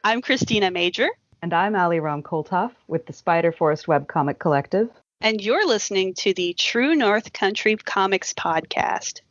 I'm Christina Major. And I'm Rom Colthoff with the SpiderForest Webcomic Collective. And you're listening to the True North Country Comics podcast.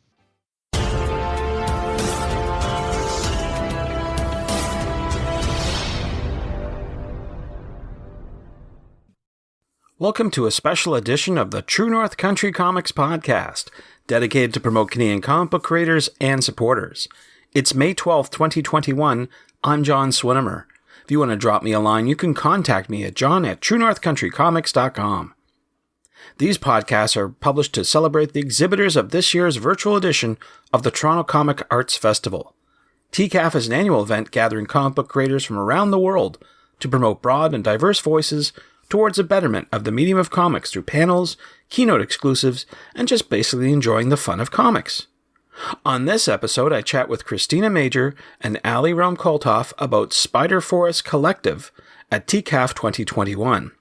Welcome to a special edition of the True North Country Comics podcast, dedicated to promote Canadian comic book creators and supporters. It's May 12th, 2021. I'm John Swinimer. If you want to drop me a line, you can contact me at john@truenorthcountrycomics.com. These podcasts are published to celebrate the exhibitors of this year's virtual edition of the Toronto Comic Arts Festival. TCAF is an annual event gathering comic book creators from around the world to promote broad and diverse voices towards a betterment of the medium of comics through panels, keynote exclusives, and just basically enjoying the fun of comics. On this episode, I chat with Christina Major and Rom Colthoff about SpiderForest Collective at TCAF 2021.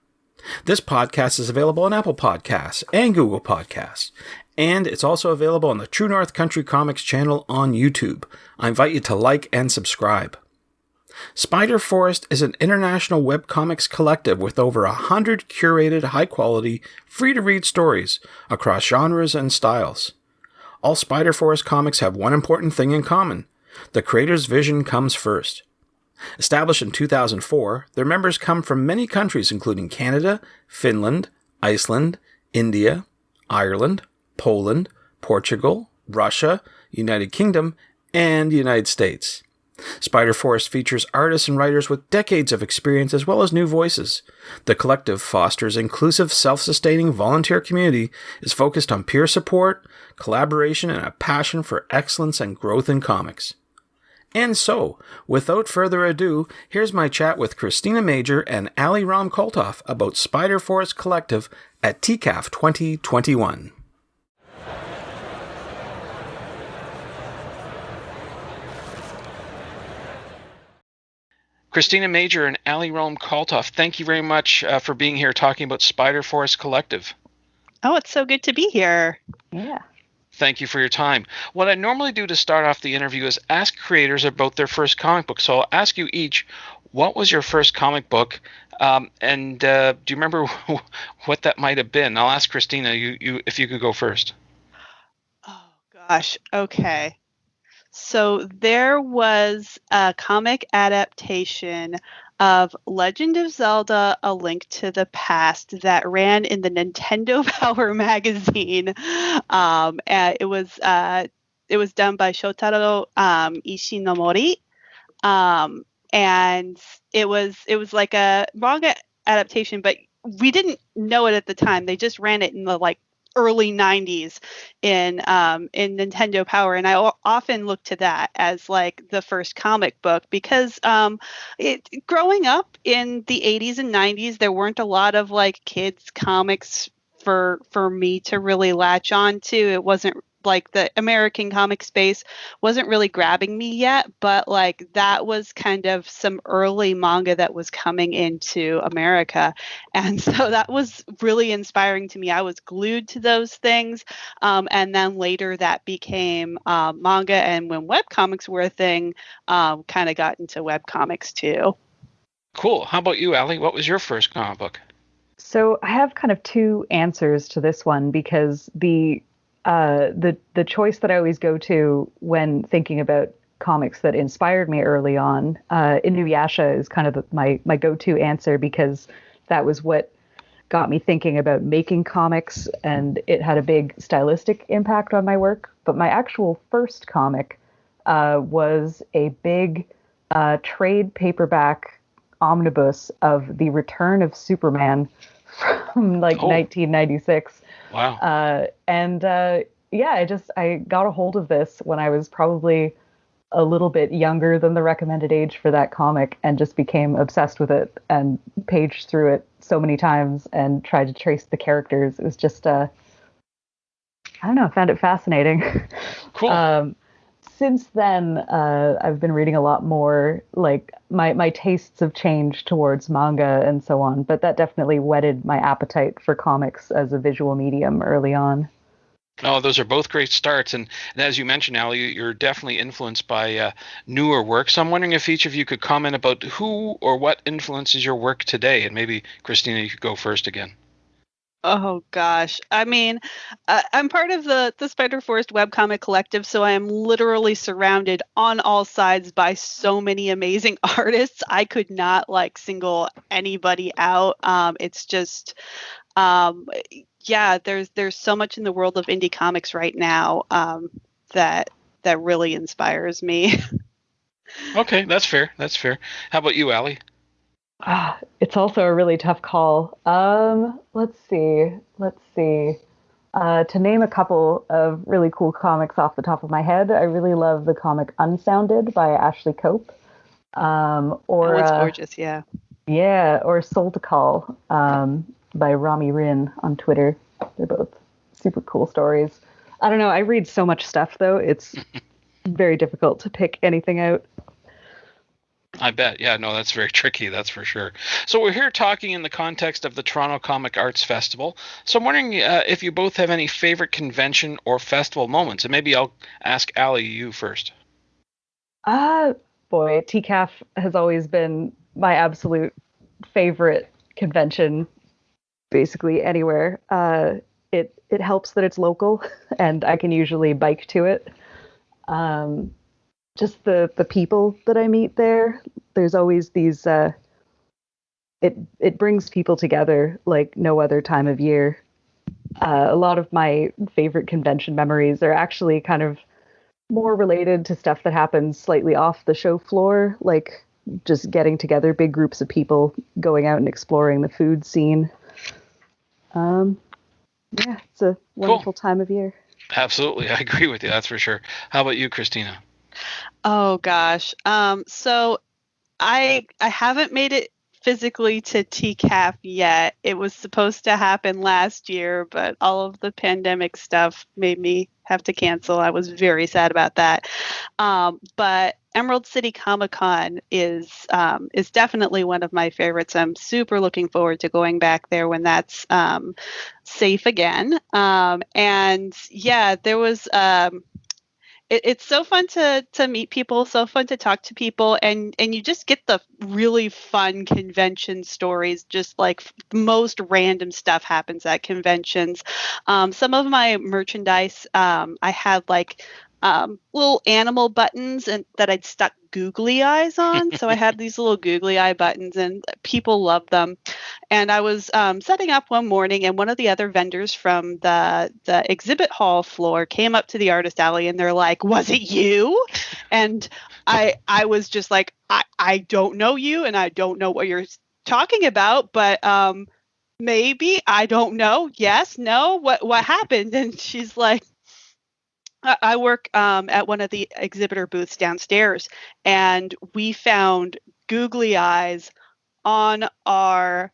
This podcast is available on Apple Podcasts and Google Podcasts, and it's also available on the True North Country Comics channel on YouTube. I invite you to like and subscribe. SpiderForest is an international webcomics collective with over 100 curated, high-quality, free-to-read stories across genres and styles. All SpiderForest comics have one important thing in common. The creator's vision comes first. Established in 2004, their members come from many countries including Canada, Finland, Iceland, India, Ireland, Poland, Portugal, Russia, United Kingdom, and the United States. SpiderForest features artists and writers with decades of experience as well as new voices. The collective fosters inclusive, self-sustaining volunteer community, is focused on peer support, collaboration, and a passion for excellence and growth in comics. And so, without further ado, here's my chat with Christina Major and Rom Colthoff about SpiderForest Collective at TCAF 2021. Christina Major and Rom Colthoff, thank you very much for being here talking about SpiderForest Collective. Oh, it's so good to be here. Yeah. Thank you for your time. What I normally do to start off the interview is ask creators about their first comic book. So I'll ask you each, what was your first comic book? And do you remember what that might have been? I'll ask Christina, you if you could go first. Oh, gosh. Okay. So there was a comic adaptation of Legend of Zelda: A Link to the Past that ran in the Nintendo Power magazine. And it was done by Shotaro Ishinomori. And it was like a manga adaptation, but we didn't know it at the time. They just ran it in the early 90s in Nintendo Power, and I often look to that as the first comic book because growing up in the 80s and 90s, there weren't a lot of kids comics for me to really latch on to. It wasn't the American comic space wasn't really grabbing me yet, but that was kind of some early manga that was coming into America. And so that was really inspiring to me. I was glued to those things. And then later that became manga. And when webcomics were a thing, kind of got into webcomics too. Cool. How about you, Ali? What was your first comic book? So I have kind of two answers to this one because the choice that I always go to when thinking about comics that inspired me early on, Inuyasha is kind of my go-to answer because that was what got me thinking about making comics, and it had a big stylistic impact on my work. But my actual first comic was a big trade paperback omnibus of The Return of Superman from 1996. Wow. I got a hold of this when I was probably a little bit younger than the recommended age for that comic and just became obsessed with it and paged through it so many times and tried to trace the characters. It was just, I don't know, I found it fascinating. Cool. Since then, I've been reading a lot more. My tastes have changed towards manga and so on, but that definitely whetted my appetite for comics as a visual medium early on. Oh, those are both great starts. And as you mentioned, Ali, you're definitely influenced by newer work. So I'm wondering if each of you could comment about who or what influences your work today. And maybe, Christina, you could go first again. Oh gosh. I mean, I'm part of the SpiderForest webcomic collective, so I am literally surrounded on all sides by so many amazing artists. I could not like single anybody out. It's just yeah, there's so much in the world of indie comics right now that really inspires me. Okay, that's fair. That's fair. How about you, Ali? It's also a really tough call. Let's see. To name a couple of really cool comics off the top of my head, I really love the comic Unsounded by Ashley Cope. Or That one's gorgeous, yeah. Yeah, or Soul to Call by Rami Rin on Twitter. They're both super cool stories. I don't know. I read so much stuff, though. It's very difficult to pick anything out. I bet. Yeah, no, that's very tricky. That's for sure. So we're here talking in the context of the Toronto Comic Arts Festival. So I'm wondering if you both have any favorite convention or festival moments. And maybe I'll ask Ali, you first. Boy, TCAF has always been my absolute favorite convention, basically anywhere. It helps that it's local, and I can usually bike to it. Just the people that I meet there. There's always these. It brings people together like no other time of year. A lot of my favorite convention memories are actually kind of more related to stuff that happens slightly off the show floor, like just getting together big groups of people, going out and exploring the food scene. Yeah, it's a wonderful time of year. Absolutely, I agree with you. That's for sure. How about you, Christina? Oh gosh. So I haven't made it physically to TCAF yet. It was supposed to happen last year, but all of the pandemic stuff made me have to cancel. I was very sad about that. But Emerald City Comic Con is definitely one of my favorites. I'm super looking forward to going back there when that's safe again. And yeah, there was. It's so fun to meet people, so fun to talk to people, and you just get the really fun convention stories. Just like most random stuff happens at conventions. Some of my merchandise, I had like little animal buttons and that I'd stuck googly eyes on. So I had these little googly eye buttons, and people loved them. And I was setting up one morning, and one of the other vendors from the exhibit hall floor came up to the artist alley, and they're like, "Was it you?" And I was just like, I don't know you, and I don't know what you're talking about, but maybe, I don't know. Yes, no, what happened? And she's like, I work at one of the exhibitor booths downstairs, and we found googly eyes on our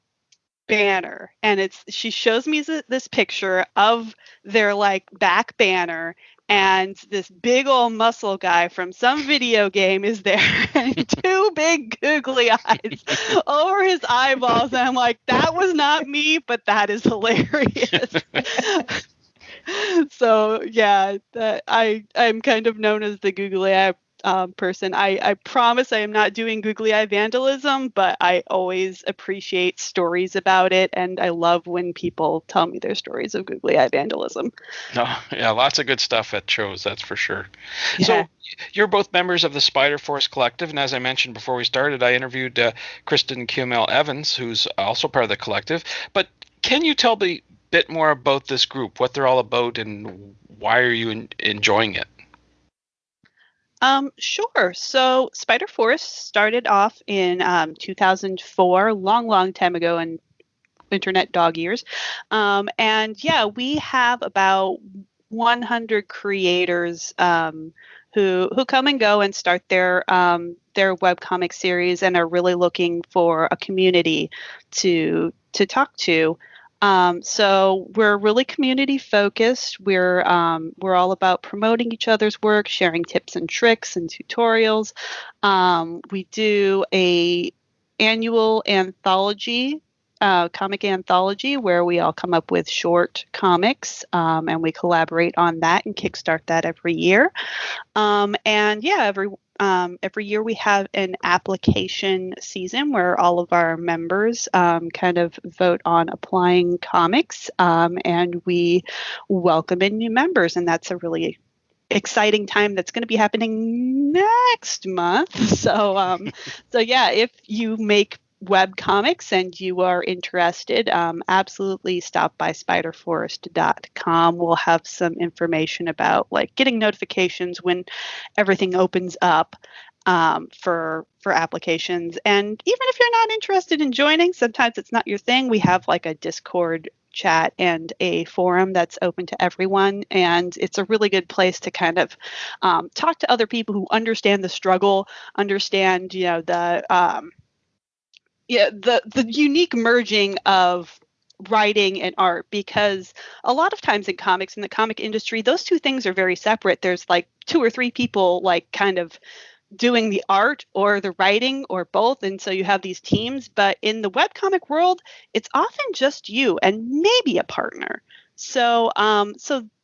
banner, and she shows me this picture of their like back banner, and this big old muscle guy from some video game is there and two big googly eyes over his eyeballs, and I'm like, that was not me, but that is hilarious. So yeah, I'm kind of known as the googly eye person. I promise I am not doing googly eye vandalism, but I always appreciate stories about it, and I love when people tell me their stories of googly eye vandalism. Oh, yeah, lots of good stuff at shows, that's for sure. Yeah. So you're both members of the SpiderForest Collective, and as I mentioned before we started, I interviewed Kristen Kimmel Evans, who's also part of the collective. But can you tell me a bit more about this group, what they're all about, and why are you enjoying it? Sure. So SpiderForest started off in 2004, long time ago in internet dog years. And yeah, we have about 100 creators who come and go and start their webcomic series and are really looking for a community to talk to. So we're really community focused. We're all about promoting each other's work, sharing tips and tricks and tutorials. We do a annual anthology comic anthology where we all come up with short comics, and we collaborate on that and kickstart that every year. And yeah, every year we have an application season where all of our members kind of vote on applying comics, and we welcome in new members, and that's a really exciting time that's going to be happening next month. So yeah, if you make web comics and you are interested, absolutely stop by SpiderForest.com. We'll have some information about like getting notifications when everything opens up for applications. And even if you're not interested in joining, sometimes it's not your thing. We have like a Discord chat and a forum that's open to everyone, and it's a really good place to kind of talk to other people who understand the struggle, understand the unique merging of writing and art, because a lot of times in comics, in the comic industry, those two things are very separate. There's like 2 or 3 people like kind of doing the art or the writing or both, and so you have these teams. But in the webcomic world, it's often just you and maybe a partner. So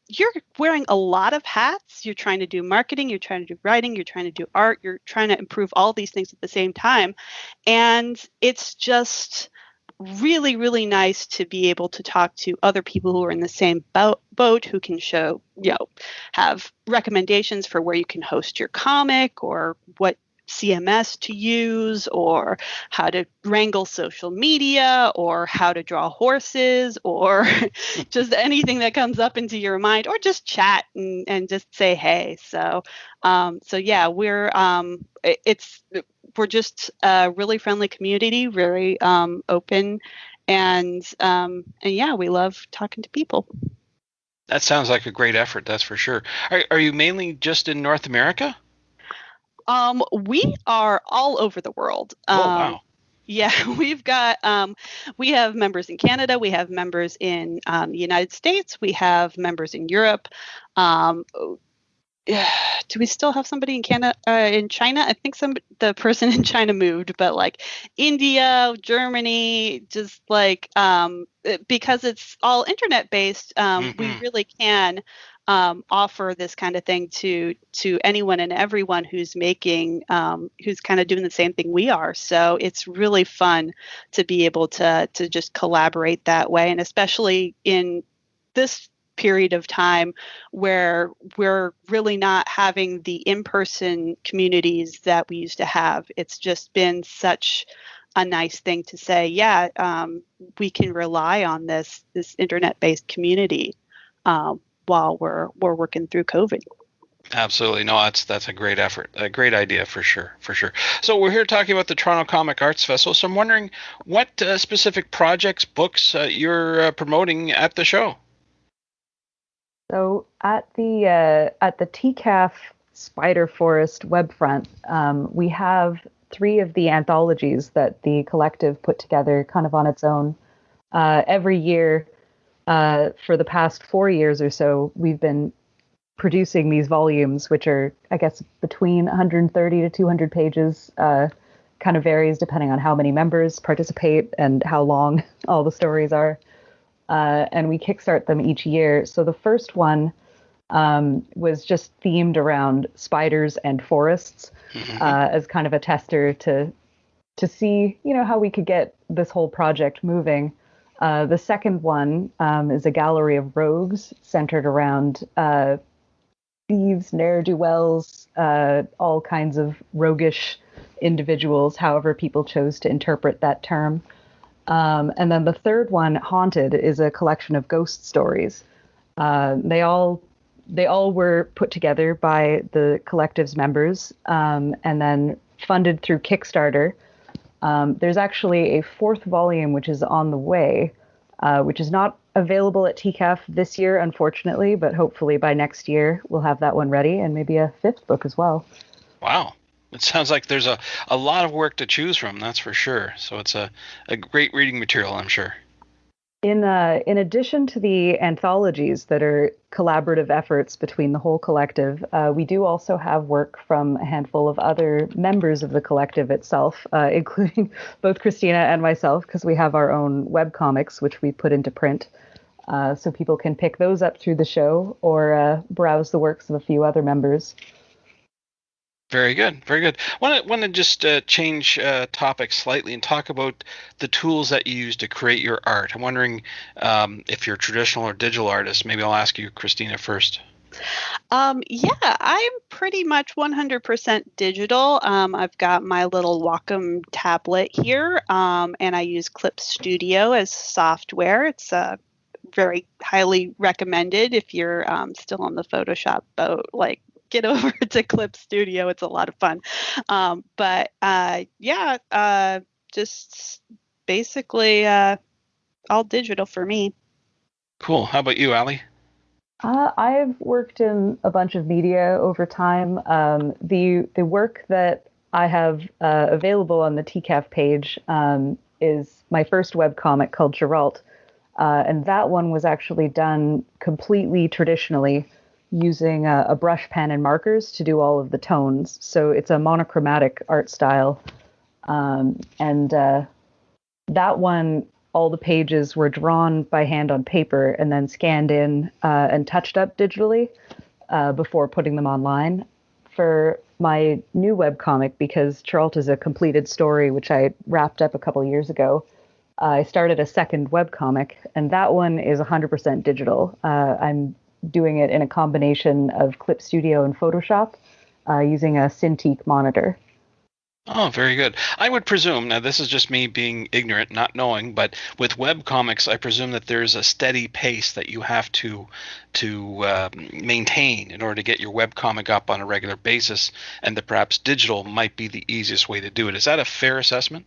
you're wearing a lot of hats. You're trying to do marketing, you're trying to do writing, you're trying to do art, you're trying to improve all these things at the same time. And it's just really, really nice to be able to talk to other people who are in the same boat, who can show, have recommendations for where you can host your comic, or what CMS to use, or how to wrangle social media, or how to draw horses, or just anything that comes up into your mind, or just chat and just say hey. So yeah, we're just a really friendly community, very open, and yeah, we love talking to people. That sounds like a great effort, that's for sure. Are you mainly just in North America? We are all over the world. Oh, wow. Yeah, we have members in Canada, we have members in the United States, we have members in Europe. Do we still have somebody in Canada, in China? I think the person in China moved, but like India, Germany, just like because it's all internet based, we really can offer this kind of thing to anyone and everyone who's making, who's kind of doing the same thing we are. So it's really fun to be able to just collaborate that way, and especially in this period of time where we're really not having the in-person communities that we used to have. It's just been such a nice thing to say, yeah, we can rely on this internet-based community while we're working through COVID. Absolutely. No, that's a great effort, a great idea for sure. So we're here talking about the Toronto Comic Arts Festival. So I'm wondering what specific projects, books you're promoting at the show. So at the TCAF SpiderForest webfront, we have 3 of the anthologies that the collective put together kind of on its own. Every year, for the past 4 years or so, we've been producing these volumes, which are, I guess, between 130 to 200 pages. Kind of varies depending on how many members participate and how long all the stories are. And we kickstart them each year. So the first one was just themed around spiders and forests, as kind of a tester to see, how we could get this whole project moving. The second one is a gallery of rogues centered around thieves, ne'er-do-wells, all kinds of roguish individuals, however people chose to interpret that term. And then the third one, Haunted, is a collection of ghost stories. They all were put together by the collective's members, and then funded through Kickstarter. There's actually a 4th volume, which is on the way, which is not available at TCAF this year, unfortunately, but hopefully by next year we'll have that one ready, and maybe a 5th book as well. Wow. It sounds like there's a lot of work to choose from, that's for sure. So it's a great reading material, I'm sure. In addition to the anthologies that are collaborative efforts between the whole collective, we do also have work from a handful of other members of the collective itself, including both Christina and myself, because we have our own webcomics, which we put into print. So people can pick those up through the show or browse the works of a few other members. Very good, very good. Want to just change topics slightly and talk about the tools that you use to create your art. I'm wondering if you're a traditional or digital artist. Maybe I'll ask you, Christina, first. Yeah, I'm pretty much 100% digital. I've got my little Wacom tablet here, and I use Clip Studio as software. It's very highly recommended if you're still on the Photoshop boat. Like, get over to Clip Studio. It's a lot of fun. Just basically all digital for me. Cool. How about you, Ali? I've worked in a bunch of media over time. The work that I have available on the TCAF page is my first webcomic called Geralt. And that one was actually done completely traditionally using a brush pen and markers to do all of the tones. So it's a monochromatic art style. That one, all the pages were drawn by hand on paper and then scanned in and touched up digitally before putting them online. For my new webcomic, because Geralt is a completed story, which I wrapped up a couple years ago, I started a second webcomic, and that one is 100% digital. I'm doing it in a combination of Clip Studio and Photoshop using a Cintiq monitor. Oh, very good. I would presume, now this is just me being ignorant, not knowing, but with webcomics, I presume that there's a steady pace that you have to maintain in order to get your webcomic up on a regular basis, and that perhaps digital might be the easiest way to do it. Is that a fair assessment?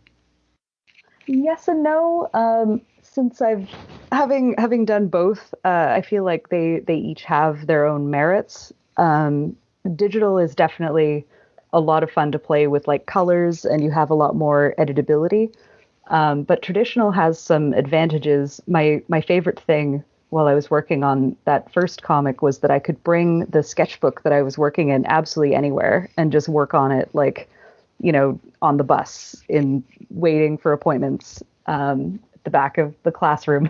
Yes and no. Since I've having done both, I feel like they each have their own merits. Digital is definitely a lot of fun to play with, like colors, and you have a lot more editability. But traditional has some advantages. My favorite thing while I was working on that first comic was that I could bring the sketchbook that I was working in absolutely anywhere and just work on it, like, on the bus, in waiting for appointments, at the back of the classroom.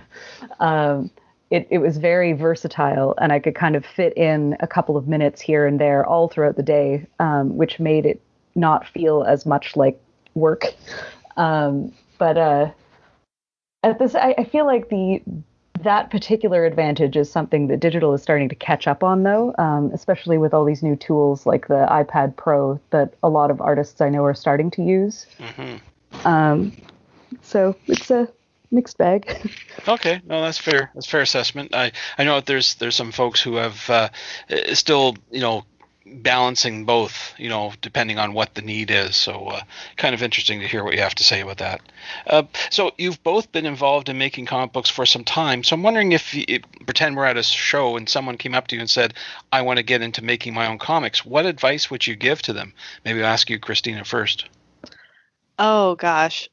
It was very versatile, and I could kind of fit in a couple of minutes here and there all throughout the day, which made it not feel as much like work. But at this, I feel like that particular advantage is something that digital is starting to catch up on, though, especially with all these new tools like the iPad Pro that a lot of artists I know are starting to use. Mm-hmm. So it's a mixed bag. Okay, no, that's fair. That's fair assessment. I know that there's some folks who have still, balancing both, depending on what the need is. So kind of interesting to hear what you have to say about that. So you've both been involved in making comic books for some time. So I'm wondering if pretend we're at a show and someone came up to you and said, I want to get into making my own comics. What advice would you give to them? Maybe I'll ask you, Christina, first. Oh, gosh.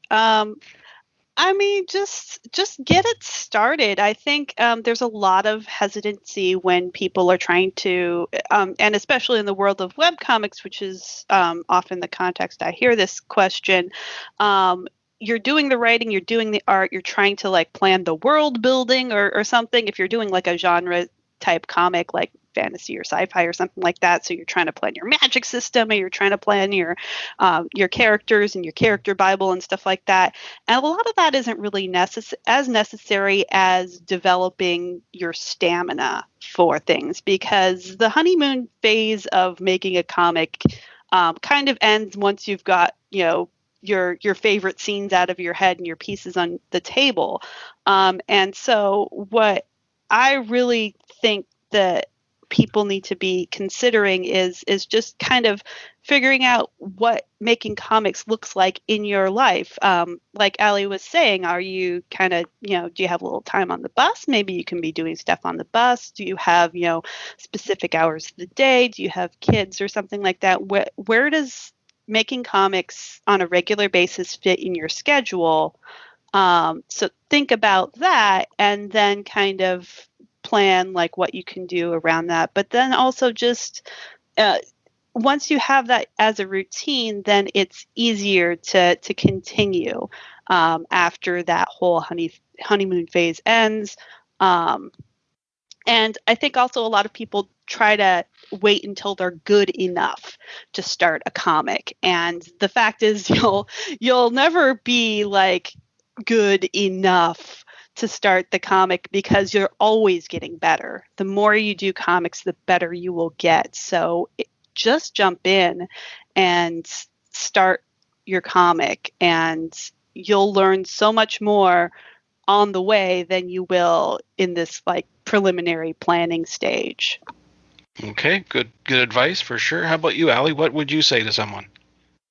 I mean, just get it started. I think there's a lot of hesitancy when people are trying to, and especially in the world of webcomics, which is often the context I hear this question. You're doing the writing, you're doing the art, you're trying to like plan the world building or something. If you're doing like a genre type comic like fantasy or sci-fi or something like that, so you're trying to plan your magic system, or you're trying to plan your characters and your character bible and stuff like that, and a lot of that isn't really as necessary as developing your stamina for things, because the honeymoon phase of making a comic kind of ends once you've got your favorite scenes out of your head and your pieces on the table, and so what I really think that people need to be considering is just kind of figuring out what making comics looks like in your life. Like Ali was saying, are you kind of, do you have a little time on the bus? Maybe you can be doing stuff on the bus. Do you have, specific hours of the day? Do you have kids or something like that? Where does making comics on a regular basis fit in your schedule? So think about that and then kind of plan like what you can do around that. But then also just once you have that as a routine, then it's easier to continue after that whole honeymoon phase ends. And I think also a lot of people try to wait until they're good enough to start a comic. And the fact is you'll never be like good enough to start the comic because you're always getting better. The more you do comics, the better you will get. So just jump in and start your comic and you'll learn so much more on the way than you will in this like preliminary planning stage. Okay, good advice for sure. How about you, Allie? What would you say to someone?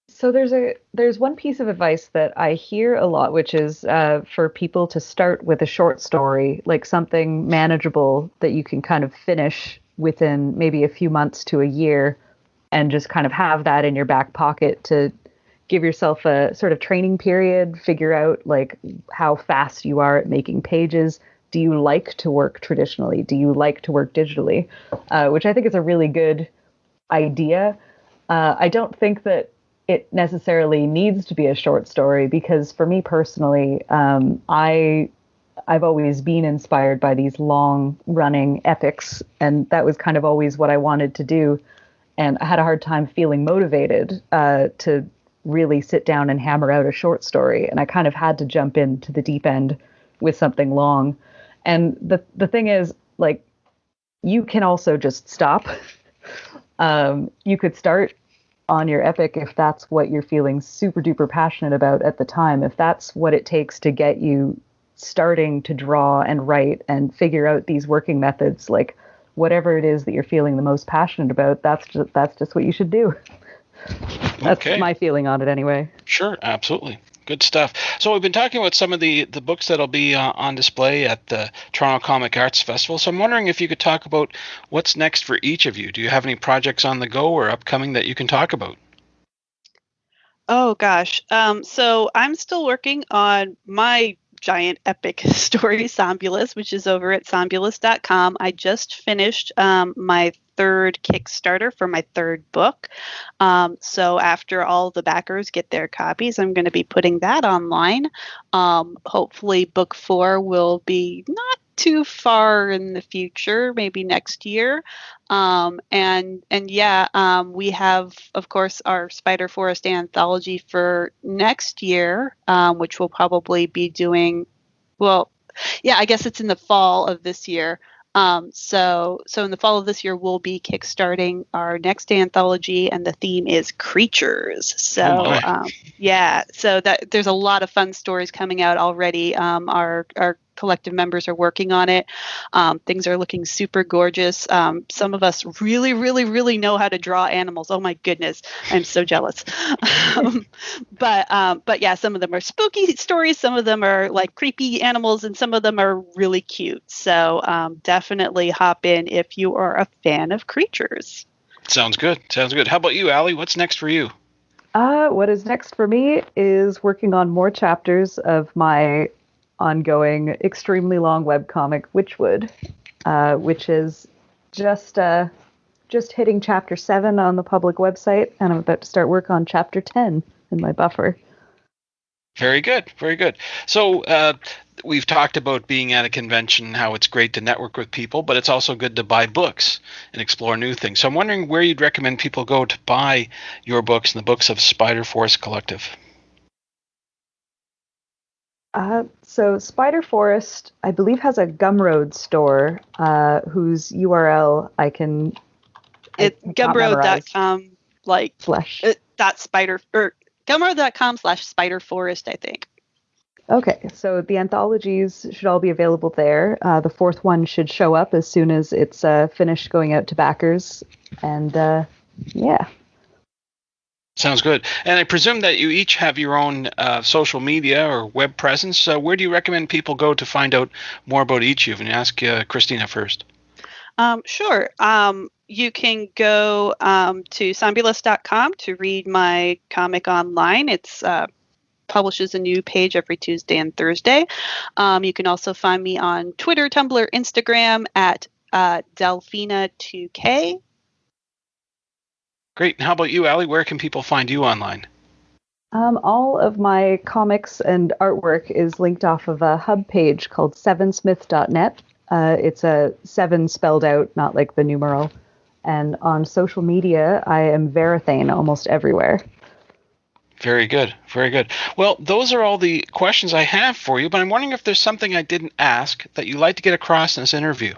So there's one piece of advice that I hear a lot, which is for people to start with a short story, like something manageable that you can kind of finish within maybe a few months to a year, and just kind of have that in your back pocket to give yourself a sort of training period, figure out like how fast you are at making pages. Do you like to work traditionally? Do you like to work digitally? Which I think is a really good idea. I don't think that it necessarily needs to be a short story because for me personally, I've always been inspired by these long running epics, and that was kind of always what I wanted to do. And I had a hard time feeling motivated to really sit down and hammer out a short story. And I kind of had to jump into the deep end with something long. And the thing is, like, you can also just stop. You could start on your epic if that's what you're feeling super duper passionate about at the time. If that's what it takes to get you starting to draw and write and figure out these working methods, like whatever it is that you're feeling the most passionate about, that's just what you should do. That's my feeling on it anyway. Sure, absolutely. Good stuff. So we've been talking about some of the books that'll be on display at the Toronto Comic Arts Festival. So I'm wondering if you could talk about what's next for each of you. Do you have any projects on the go or upcoming that you can talk about? Oh gosh. So I'm still working on my giant epic story, Somnambulist, which is over at somnambulist.com. I just finished my third Kickstarter for my third book. So after all the backers get their copies, I'm going to be putting that online. Hopefully book 4 will be not too far in the future, maybe next year. We have, of course, our SpiderForest anthology for next year, which we'll probably be doing. Well, yeah, I guess it's in the fall of this year. So in the fall of this year, we'll be kickstarting our next anthology, and the theme is creatures. So so that there's a lot of fun stories coming out already. Our collective members are working on it. Things are looking super gorgeous. Some of us really, really, really know how to draw animals. Oh my goodness, I'm so jealous. But yeah, some of them are spooky stories. Some of them are like creepy animals, and some of them are really cute. So definitely hop in if you are a fan of creatures. Sounds good. How about you, Allie? What's next for you? What is next for me is working on more chapters of my ongoing, extremely long webcomic, Witchwood, which is just hitting chapter 7 on the public website, and I'm about to start work on chapter 10 in my buffer. Very good. So we've talked about being at a convention, how it's great to network with people, but it's also good to buy books and explore new things. So I'm wondering where you'd recommend people go to buy your books and the books of SpiderForest Collective. So SpiderForest, I believe, has a Gumroad store whose URL I can. It's gumroad.com gumroad.com/SpiderForest, I think. Okay, so the anthologies should all be available there. The fourth one should show up as soon as it's finished going out to backers, and yeah. Sounds good. And I presume that you each have your own social media or web presence. Where do you recommend people go to find out more about each of you? And ask Christina first. Sure. You can go to somnambulist.com to read my comic online. It's publishes a new page every Tuesday and Thursday. You can also find me on Twitter, Tumblr, Instagram at Delphina2K. Great. And how about you, Allie? Where can people find you online? All of my comics and artwork is linked off of a hub page called sevensmith.net. It's a 7 spelled out, not like the numeral. And on social media, I am Verathane almost everywhere. Very good. Very good. Well, those are all the questions I have for you, but I'm wondering if there's something I didn't ask that you'd like to get across in this interview.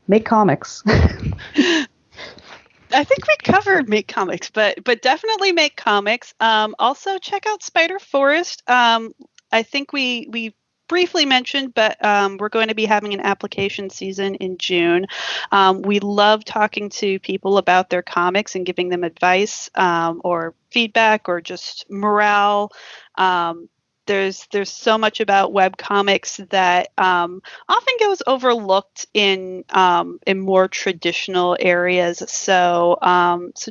Make comics. I think we covered make comics, but definitely make comics. Also, check out SpiderForest. I think we briefly mentioned, but we're going to be having an application season in June. We love talking to people about their comics and giving them advice or feedback or just morale. There's so much about webcomics that often goes overlooked in more traditional areas. So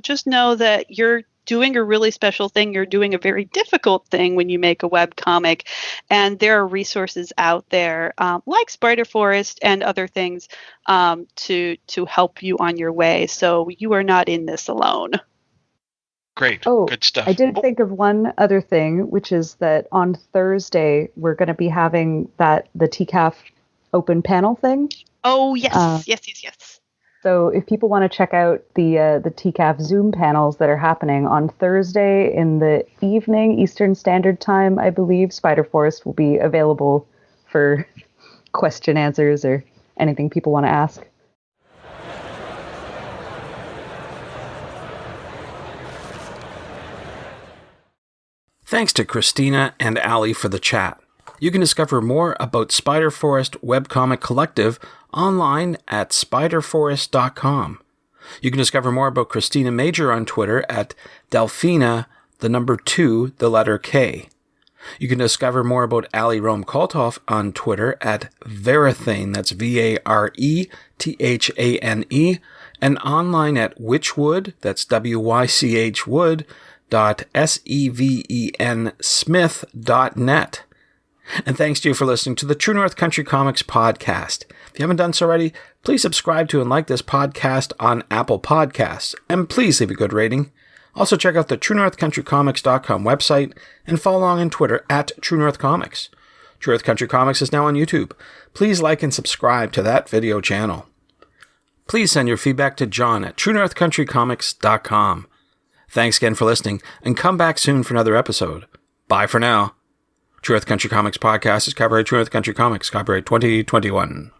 just know that you're doing a really special thing. You're doing a very difficult thing when you make a webcomic, and there are resources out there like SpiderForest and other things to help you on your way. So you are not in this alone. Great. Oh, good stuff. I did think of one other thing, which is that on Thursday, we're going to be having the TCAF open panel thing. Oh, yes. Yes. So if people want to check out the TCAF Zoom panels that are happening on Thursday in the evening, Eastern Standard Time, I believe, SpiderForest will be available for question answers or anything people want to ask. Thanks to Christina and Allie for the chat. You can discover more about SpiderForest Webcomic Collective online at spiderforest.com. You can discover more about Christina Major on Twitter at Delphina, 2, the letter K. You can discover more about Allie Rom Colthoff on Twitter at Verathane, that's Varethane, and online at Witchwood, that's Wychwood, .sevensmith.net. And thanks to you for listening to the True North Country Comics podcast. If you haven't done so already, please subscribe to and like this podcast on Apple Podcasts, and please leave a good rating. Also check out the TrueNorthCountryComics.com website and follow along on Twitter at True North Comics. True North Country Comics is now on YouTube. Please like and subscribe to that video channel. Please send your feedback to John at TrueNorthCountryComics.com. Thanks again for listening, and come back soon for another episode. Bye for now. True North Country Comics Podcast is copyright True North Country Comics, copyright 2021.